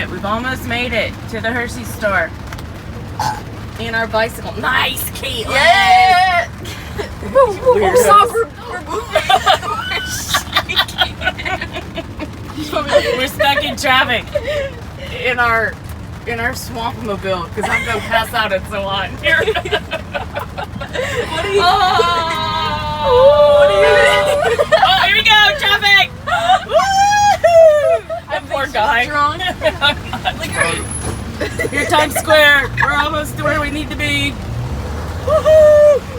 it. We've almost made it to the Hershey store. In our bicycle. Nice, Caitlin! Yeah! We're We're stuck in traffic. In our swamp-mobile, because I'm going to pass out. It's so hot in here. What are you What are you Oh, here we go, traffic! Woo! That poor guy. drunk? Here, Times Square. We're almost to where we need to be. Woohoo!